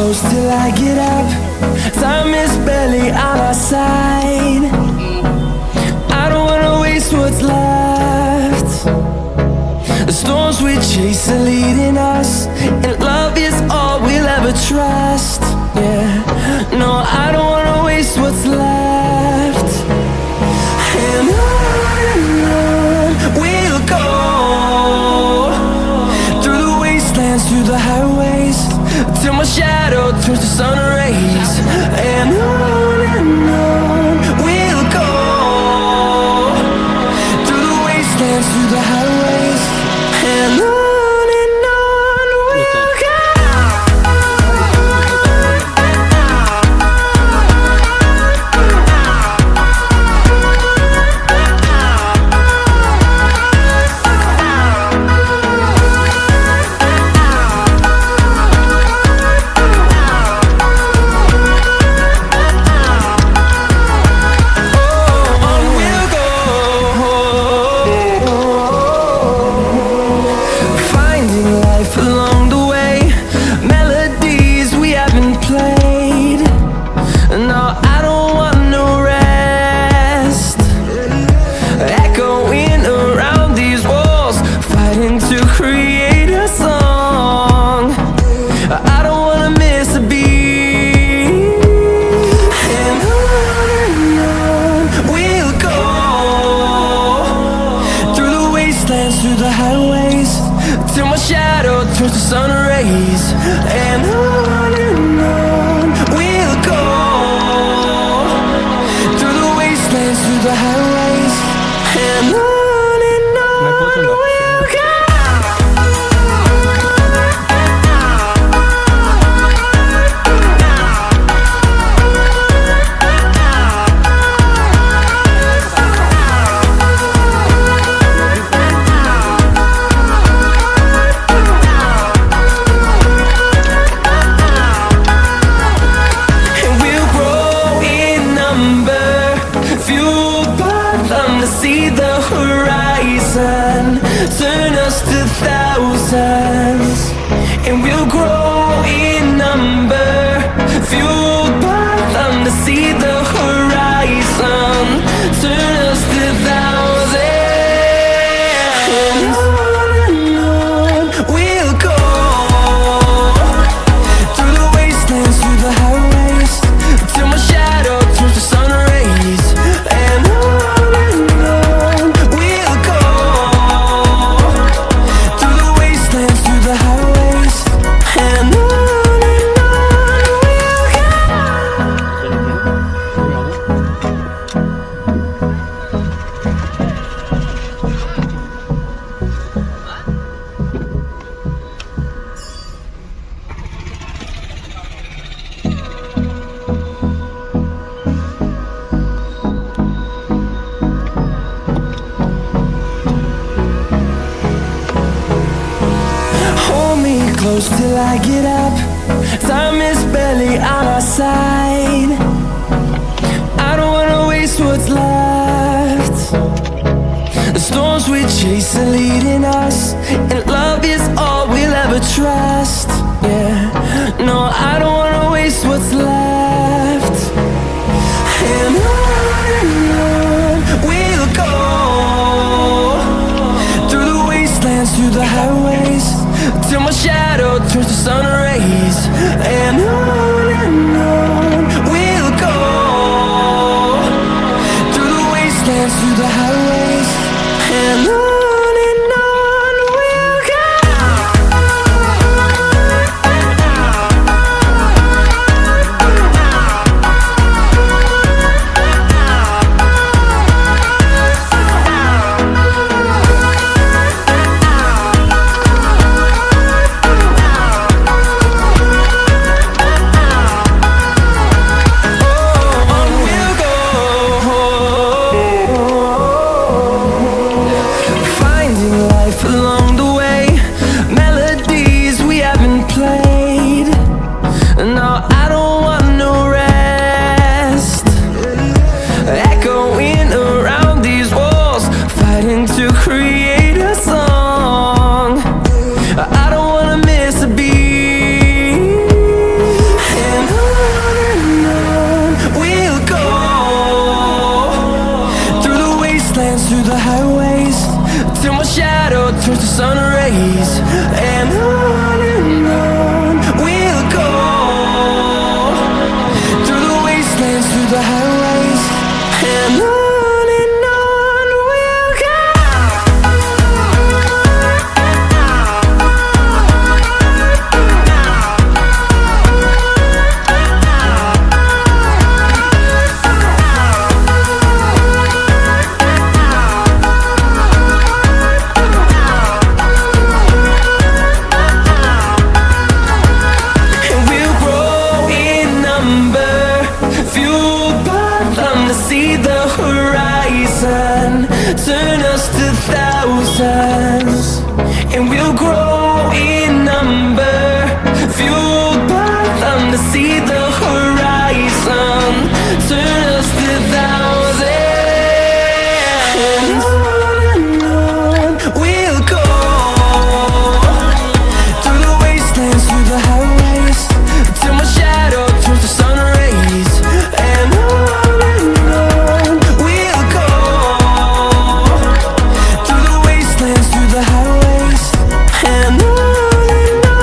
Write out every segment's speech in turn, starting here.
close till I get up. Time is barely on our side. I don't wanna waste what's left. The storms we chase are leading us, and love is all we'll ever trust. Yeah, no, I don't wanna waste what's left. And on we'll go, through the wastelands, through the highways, till my shadow turns to sun rays. And on we'll go, through the wastelands, through the highways, and on we'll go. Through the highways, till my shadow turns to sun rays. And on we'll go, through the wastelands, through the highways, and on we'll go. See the horizon, turn us to thousands, and we'll grow in number, fueled by them to see the horizon, turn us to thousands. And on we'll go, through the wastelands, through the highways, till my shadow turns to sun rays. And close till I get up. Time is barely on our side. I don't wanna waste what's left. The storms we chase are leading us, and love is all we'll ever trust. Yeah, no, I don't wanna waste what's left. And on we'll go, through the wastelands, through the highways, till my shadow turns to sun rays. And on we'll go, through the wastelands, through the highways, and on we'll go. see the horizon, turn us to thousands, and we'll grow in number, fueled by them to see the horizon, turn us to thousands, and on we'll go, through the wastelands, through the highways, till my shadow turns to sun rays, and on we'll go, through the wastelands, through the highways, and on we'll go.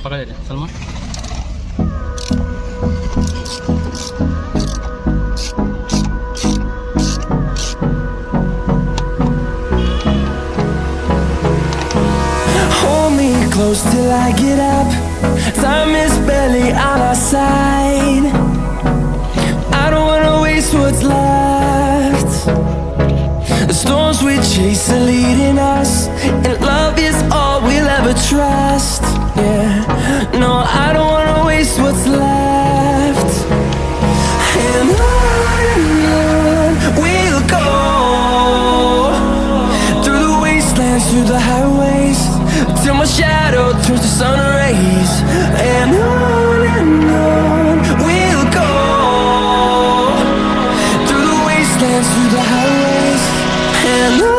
Pakai deh, Salman. Hold me close till I get up. Time is barely on our side. I don't wanna waste what's left. The storms we chase are leading us, and love is all we'll ever trust. Yeah, no, I don't wanna waste what's left. And on we'll go, through the wastelands, through the highways, till my shadow turns to sun rays, and on we'll go, through the wastelands, through the highways, and on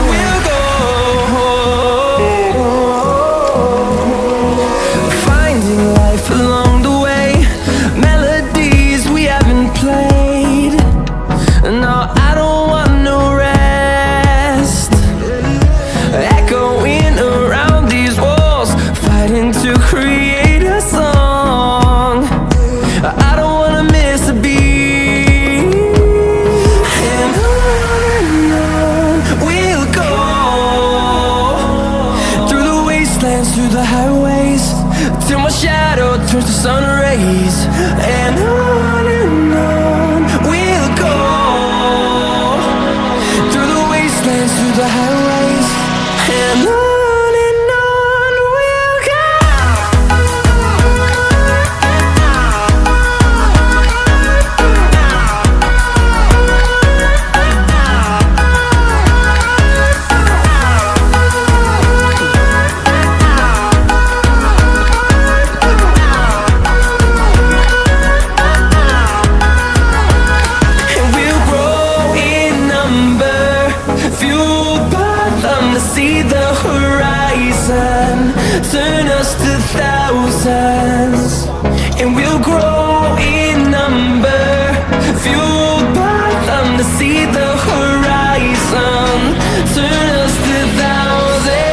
we'll go. Finding life along the way, melodies we haven't played. No, I don't want no rest. Echoing around these walls, fighting to create a song. I don't wanna miss a beat. And on we'll go, through the wastelands, through the highways, till my shadow turns to sun rays, and on we'll go, through the wastelands, through the highways, and on we'll go. And we'll grow in number, fueled by them to see the horizon, turn us to thousands, and we'll grow in number, fueled by them to see the horizon, turn us to thousands,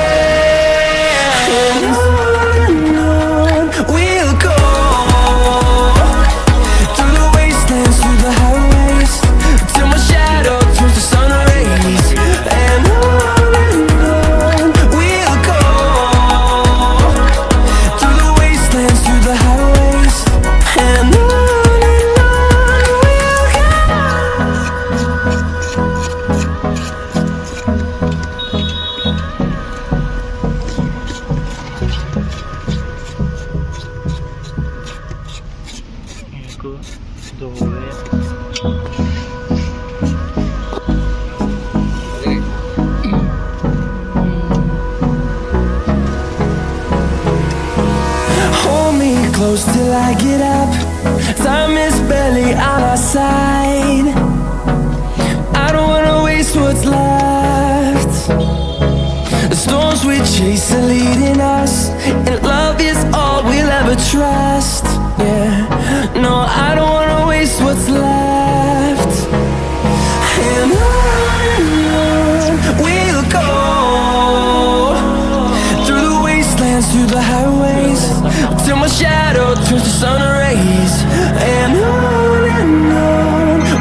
and on we'll go, through the wastelands, through the highways, till my shadow turns to sun rays, and on we'll go, through the wastelands, through the highways, and on we'll go. Ecco, dove? Hold me close till I get up. Time is barely on our side. I don't wanna waste what's left. The storms we chase are leading us, and love is all we'll ever trust. Yeah, no, I don't wanna waste what's left. And on we'll go, through the wastelands, wastelands, through the highways, till my shadow turns to sun rays. And on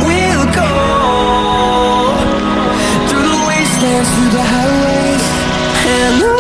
we'll go, through the wastelands, through the highways, and on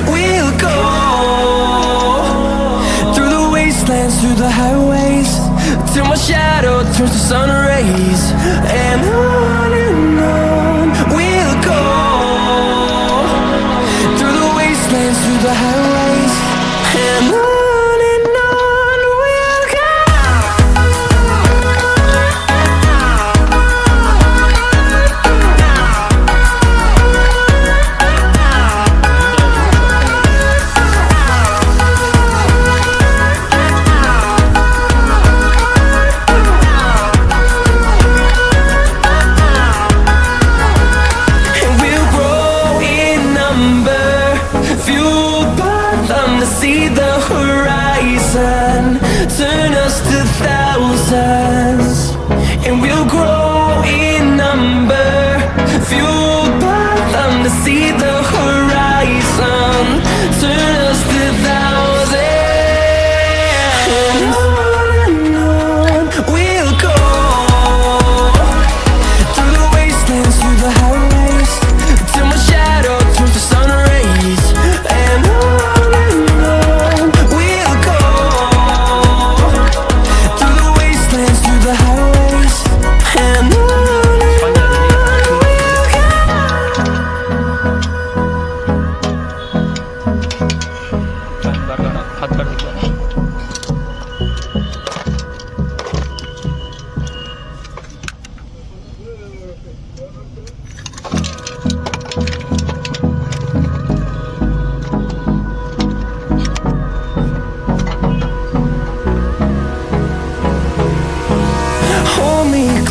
we'll go. Through the highways, till my shadow turns to sun rays. And on we'll go, through the wastelands, through the highways, and on we'll go. See the horizon, turn us to thousands, and we'll grow in number, fueled by them to see the horizon, turn us to thousands, and on we'll go, through the wastelands, through the highways, till my shadow turns to sun rays. And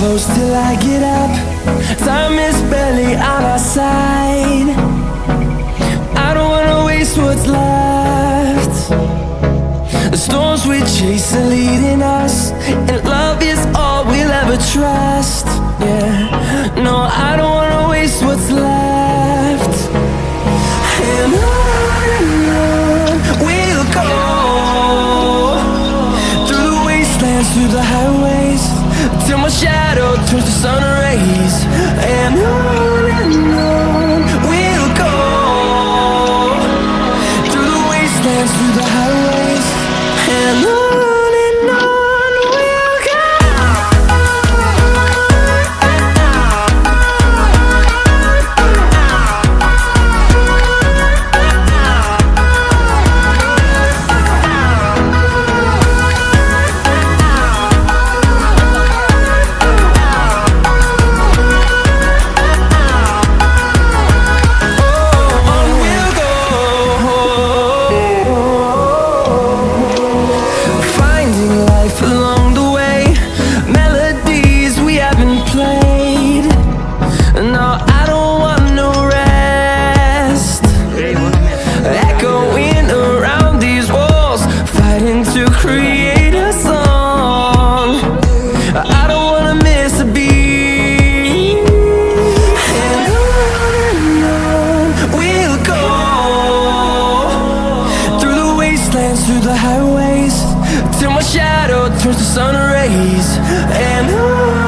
close till I get up. Time is barely on our side. I don't wanna waste what's left. The storms we chase are leading us, and love is all we'll ever trust. Yeah, no, I don't wanna waste what's left. And on we'll go, through the wastelands, through the highways, till my shadow turns to sun rays. And on we'll go, through the wastelands, through the highways, and on we'll go. Through the highways, till my shadow turns to sun rays. And on